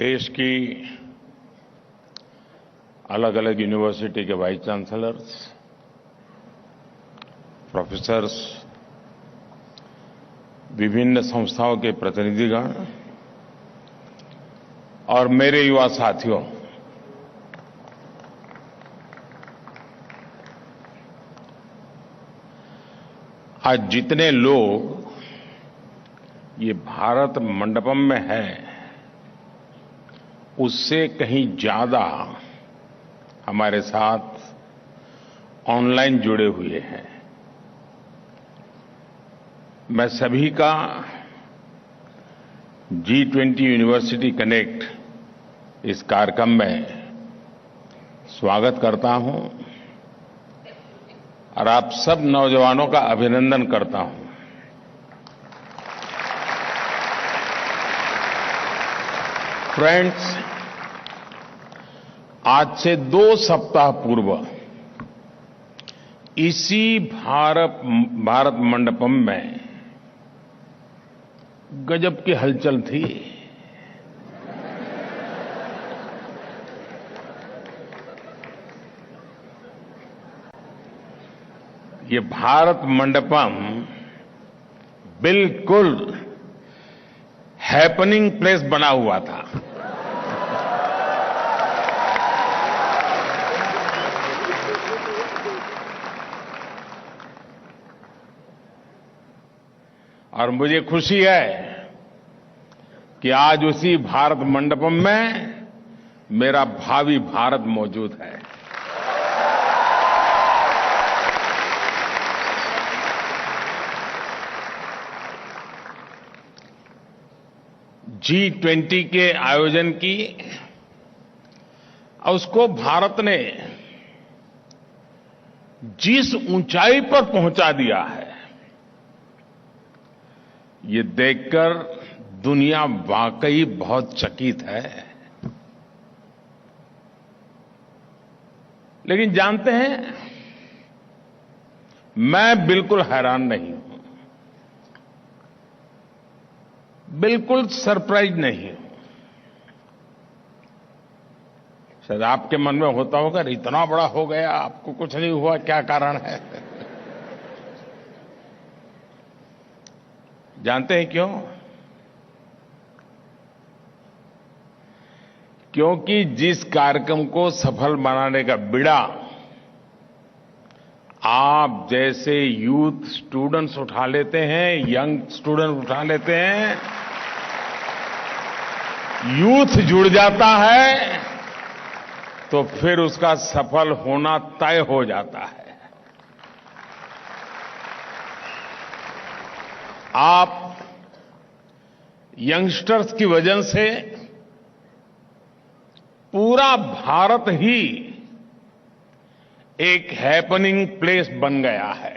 देश की अलग अलग यूनिवर्सिटी के वाइस चांसलर्स, प्रोफेसर्स, विभिन्न संस्थाओं के प्रतिनिधिगण और मेरे युवा साथियों, आज जितने लोग ये भारत मंडपम में हैं, उससे कहीं ज्यादा हमारे साथ ऑनलाइन जुड़े हुए हैं। मैं सभी का G20 यूनिवर्सिटी कनेक्ट इस कार्यक्रम में स्वागत करता हूं और आप सब नौजवानों का अभिनंदन करता हूं। फ्रेंड्स, आज से 2 सप्ताह पूर्व इसी भारत मंडपम में गजब की हलचल थी। ये भारत मंडपम बिल्कुल हैपनिंग प्लेस बना हुआ था। और मुझे खुशी है कि आज उसी भारत मंडपम में मेरा भावी भारत मौजूद है। G20 के आयोजन की और उसको भारत ने जिस ऊंचाई पर पहुंचा दिया है, ये देखकर दुनिया वाकई बहुत चकित है। लेकिन जानते हैं, मैं बिल्कुल हैरान नहीं हूं, बिल्कुल सरप्राइज नहीं हूं। शायद आपके मन में होता होगा, इतना बड़ा हो गया, आपको कुछ नहीं हुआ, क्या कारण है? जानते हैं क्यों? क्योंकि जिस कार्यक्रम को सफल बनाने का बीड़ा आप जैसे यूथ स्टूडेंट्स उठा लेते हैं, यंग स्टूडेंट उठा लेते हैं, यूथ जुड़ जाता है, तो फिर उसका सफल होना तय हो जाता है। आप यंगस्टर्स की वजह से पूरा भारत ही एक हैपनिंग प्लेस बन गया है।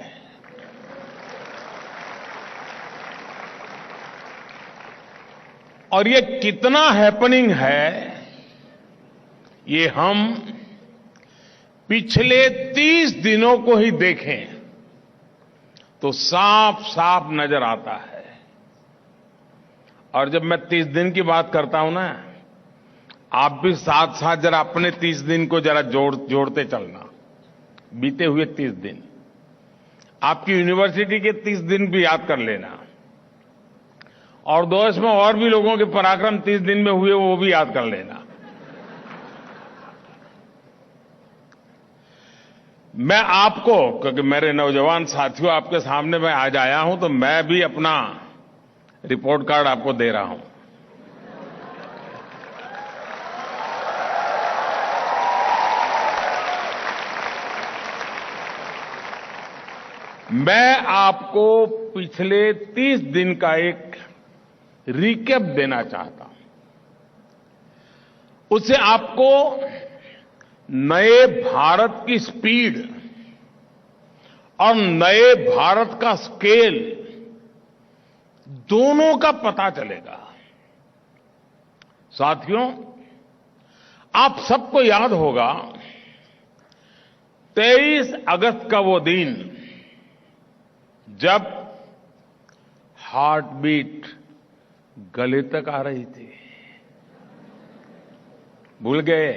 और ये कितना हैपनिंग है, ये हम पिछले 30 दिनों को ही देखें तो साफ साफ नजर आता है। और जब मैं 30 दिन की बात करता हूं ना, आप भी साथ साथ जरा अपने 30 दिन को जरा जोड़ते चलना। बीते हुए 30 दिन, आपकी यूनिवर्सिटी के 30 दिन भी याद कर लेना, और देश में और भी लोगों के पराक्रम 30 दिन में हुए, वो भी याद कर लेना। मैं आपको, क्योंकि मेरे नौजवान साथियों आपके सामने मैं आज आया हूं, तो मैं भी अपना रिपोर्ट कार्ड आपको दे रहा हूं। मैं आपको पिछले 30 दिन का एक रिकैप देना चाहता हूं। उससे आपको नए भारत की स्पीड और नए भारत का स्केल दोनों का पता चलेगा। साथियों, आप सबको याद होगा 23 अगस्त का वो दिन जब हार्ट बीट गले तक आ रही थी। भूल गए?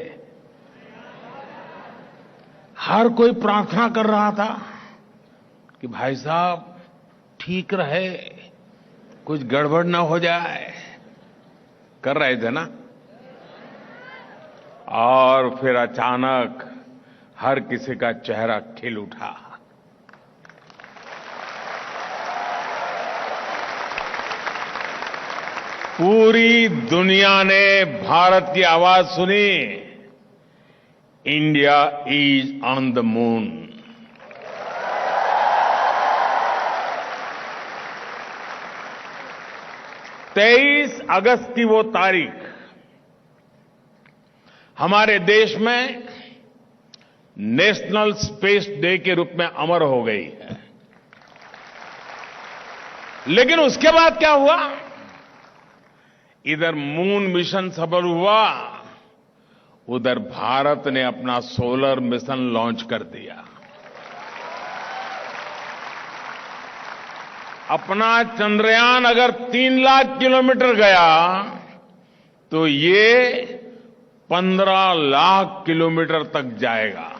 हर कोई प्रार्थना कर रहा था कि भाई साहब ठीक रहे, कुछ गड़बड़ ना हो जाए। कर रहे थे ना? और फिर अचानक हर किसी का चेहरा खिल उठा। पूरी दुनिया ने भारत की आवाज सुनी, India is on the moon. 23 अगस्त की वो तारीख हमारे देश में नेशनल स्पेस डे के रूप में अमर हो गई है। लेकिन उसके बाद क्या हुआ? इधर मून मिशन सफल हुआ, उधर भारत ने अपना सोलर मिशन लॉन्च कर दिया। अपना चंद्रयान अगर 3 लाख किलोमीटर गया तो ये 15 लाख किलोमीटर तक जाएगा।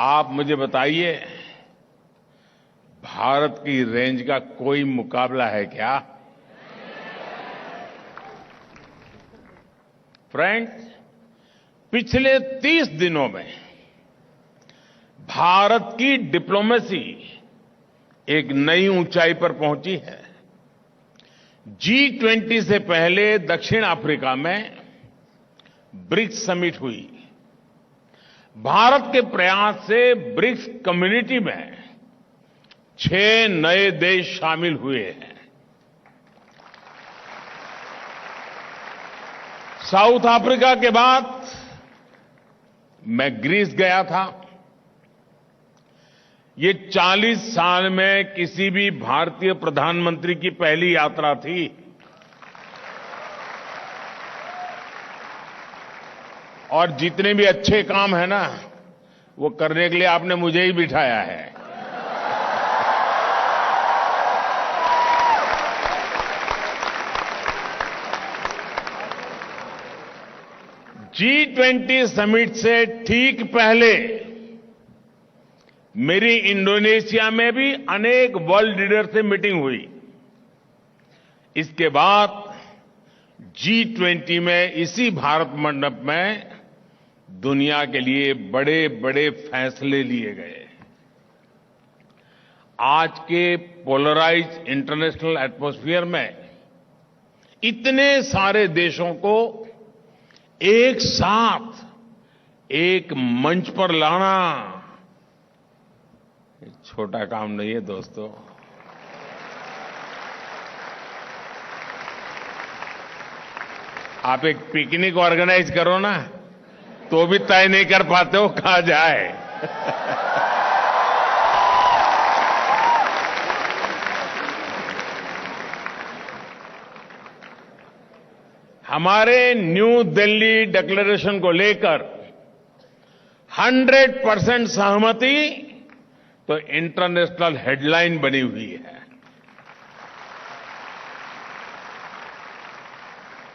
आप मुझे बताइए, भारत की रेंज का कोई मुकाबला है क्या? फ्रेंड्स, पिछले 30 दिनों में भारत की डिप्लोमेसी एक नई ऊंचाई पर पहुंची है। G20 से पहले दक्षिण अफ्रीका में ब्रिक्स समिट हुई। भारत के प्रयास से ब्रिक्स कम्युनिटी में 6 नए देश शामिल हुए हैं। साउथ अफ्रीका के बाद मैं ग्रीस गया था। ये 40 साल में किसी भी भारतीय प्रधानमंत्री की पहली यात्रा थी। और जितने भी अच्छे काम है ना, वो करने के लिए आपने मुझे ही बिठाया है। G20 समिट से ठीक पहले मेरी इंडोनेशिया में भी अनेक वर्ल्ड लीडर से मीटिंग हुई। इसके बाद G20 में इसी भारत मंडप में दुनिया के लिए बड़े बड़े फैसले लिए गए। आज के पोलराइज्ड इंटरनेशनल एटमॉस्फेयर में इतने सारे देशों को एक साथ एक मंच पर लाना छोटा काम नहीं है दोस्तों। आप एक पिकनिक ऑर्गेनाइज करो ना, तो भी तय नहीं कर पाते हो कहां जाए। हमारे न्यू दिल्ली डिक्लेरेशन को लेकर 100% सहमति तो इंटरनेशनल हेडलाइन बनी हुई है।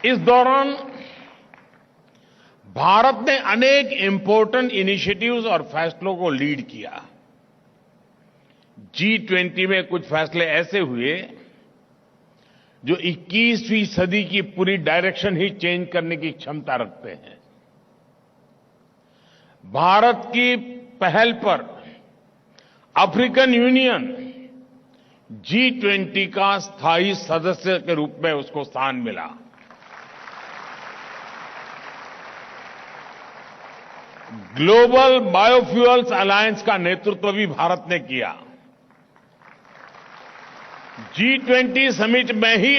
इस दौरान भारत ने अनेक इंपॉर्टेंट इनिशिएटिव्स और फैसलों को लीड किया। G20 में कुछ फैसले ऐसे हुए जो 21वीं सदी की पूरी डायरेक्शन ही चेंज करने की क्षमता रखते हैं। भारत की पहल पर अफ्रीकन यूनियन G20 का स्थायी सदस्य के रूप में उसको स्थान मिला। ग्लोबल बायोफ्यूल्स अलायंस का नेतृत्व भी भारत ने किया। G20 समिट में ही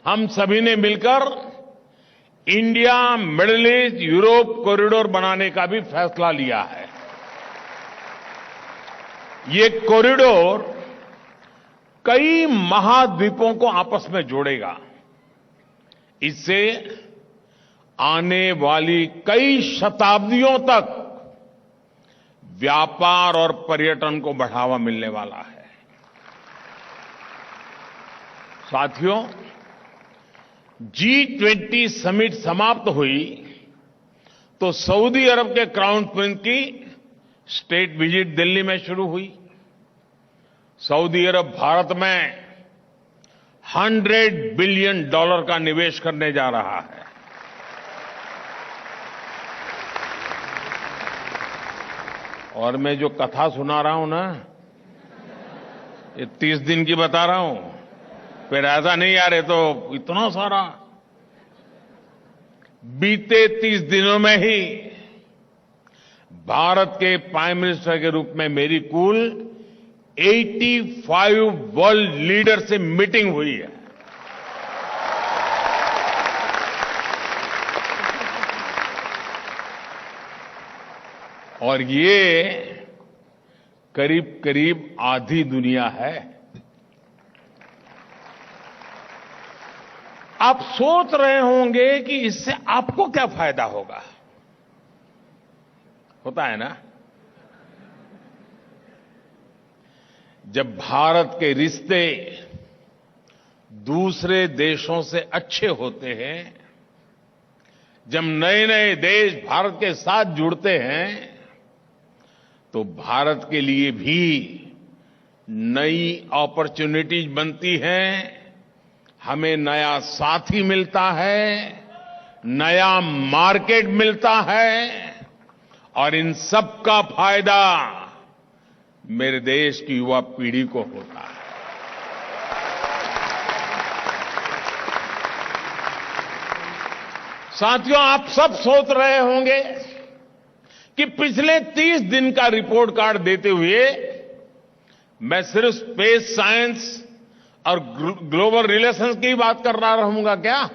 हम सभी ने मिलकर India middle east Europe corridor बनाने का भी फैसला लिया है। ये कॉरिडोर कई महाद्वीपों को आपस में जोड़ेगा। इससे आने वाली कई शताब्दियों तक व्यापार और पर्यटन को बढ़ावा मिलने वाला है। साथियों, G20 समिट समाप्त हुई तो सऊदी अरब के क्राउन प्रिंस की स्टेट विजिट दिल्ली में शुरू हुई। सऊदी अरब भारत में $100 बिलियन का निवेश करने जा रहा है। और मैं जो कथा सुना रहा हूं ना, ये 30 दिन की बता रहा हूं, फिर ऐसा नहीं यार ये तो इतना सारा। बीते 30 दिनों में ही भारत के प्राइम मिनिस्टर के रूप में मेरी कुल 85 वर्ल्ड लीडर से मीटिंग हुई है। और ये करीब करीब आधी दुनिया है। आप सोच रहे होंगे कि इससे आपको क्या फायदा होगा। होता है ना, जब भारत के रिश्ते दूसरे देशों से अच्छे होते हैं, जब नए नए देश भारत के साथ जुड़ते हैं, तो भारत के लिए भी नई अपॉर्चुनिटीज बनती हैं। हमें नया साथी मिलता है, नया मार्केट मिलता है, और इन सब का फायदा मेरे देश की युवा पीढ़ी को होता है। साथियों, आप सब सोच रहे होंगे कि पिछले 30 दिन का रिपोर्ट कार्ड देते हुए मैं सिर्फ स्पेस साइंस और ग्लोबल रिलेशंस की बात कर रहा रहूंगा क्या?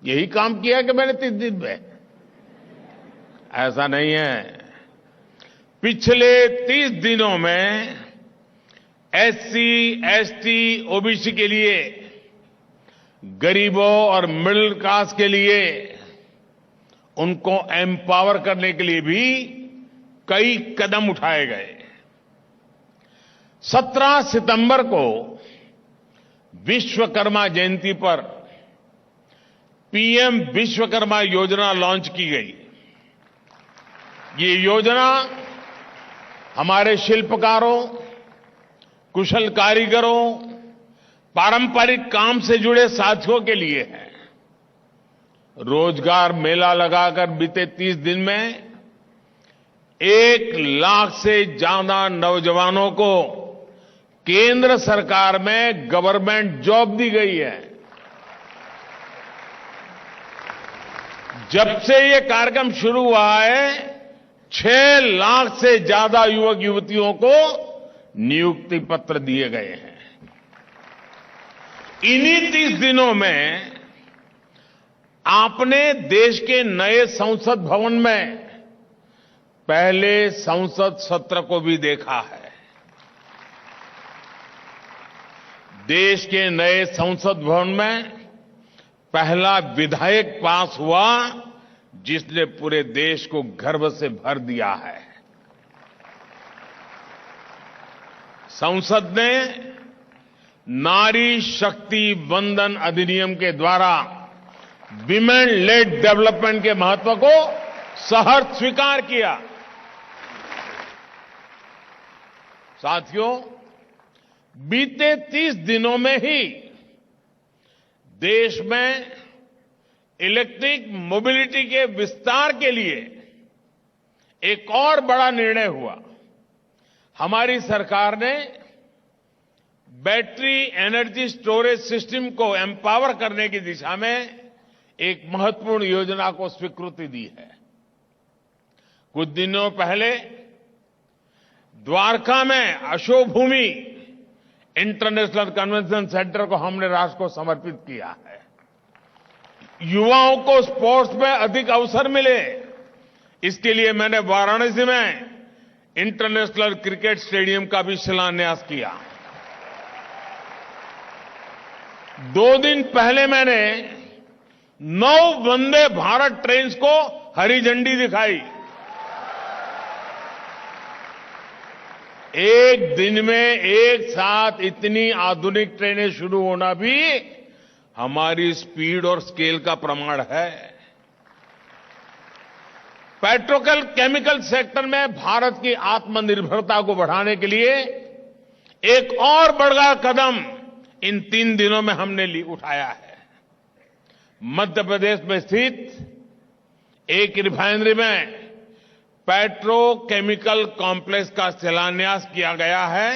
यही काम किया कि मैंने 30 दिन में? ऐसा नहीं है। पिछले 30 दिनों में एससी, एसटी, ओबीसी के लिए, गरीबों और मिडिल क्लास के लिए, उनको एम्पावर करने के लिए भी कई कदम उठाए गए। 17 सितंबर को विश्वकर्मा जयंती पर पीएम विश्वकर्मा योजना लॉन्च की गई। ये योजना हमारे शिल्पकारों, कुशल कारीगरों, पारंपरिक काम से जुड़े साथियों के लिए है। रोजगार मेला लगाकर बीते 30 दिन में 1 लाख से ज्यादा नौजवानों को केंद्र सरकार में गवर्नमेंट जॉब दी गई है। जब से ये कार्यक्रम शुरू हुआ है, 6 लाख से ज्यादा युवक युवतियों को नियुक्ति पत्र दिए गए हैं। इन्हीं 30 दिनों में आपने देश के नए संसद भवन में पहले संसद सत्र को भी देखा है। देश के नए संसद भवन में पहला विधेयक पास हुआ जिसने पूरे देश को गर्व से भर दिया है। संसद ने नारी शक्ति वंदन अधिनियम के द्वारा विमेन लेड डेवलपमेंट के महत्व को सहर्ष स्वीकार किया। साथियों, बीते 30 दिनों में ही देश में इलेक्ट्रिक मोबिलिटी के विस्तार के लिए एक और बड़ा निर्णय हुआ। हमारी सरकार ने बैटरी एनर्जी स्टोरेज सिस्टम को एम्पावर करने की दिशा में एक महत्वपूर्ण योजना को स्वीकृति दी है। कुछ दिनों पहले द्वारका में अशोक भूमि इंटरनेशनल कन्वेंशन सेंटर को हमने राष्ट्र को समर्पित किया है। युवाओं को स्पोर्ट्स में अधिक अवसर मिले, इसके लिए मैंने वाराणसी में इंटरनेशनल क्रिकेट स्टेडियम का भी शिलान्यास किया। 2 दिन पहले मैंने 9 वंदे भारत ट्रेन को हरी झंडी दिखाई। एक दिन में एक साथ इतनी आधुनिक ट्रेनें शुरू होना भी हमारी स्पीड और स्केल का प्रमाण है। पेट्रोकेमिकल सेक्टर में भारत की आत्मनिर्भरता को बढ़ाने के लिए एक और बड़ा कदम इन 3 दिनों में हमने उठाया है। मध्य प्रदेश में स्थित एक रिफाइनरी में पेट्रोकेमिकल कॉम्प्लेक्स का शिलान्यास किया गया है।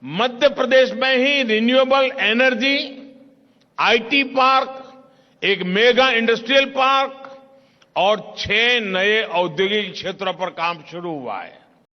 मध्य प्रदेश में ही रिन्यूएबल एनर्जी, आईटी पार्क, एक मेगा इंडस्ट्रियल पार्क और 6 नए औद्योगिक क्षेत्रों पर काम शुरू हुआ है।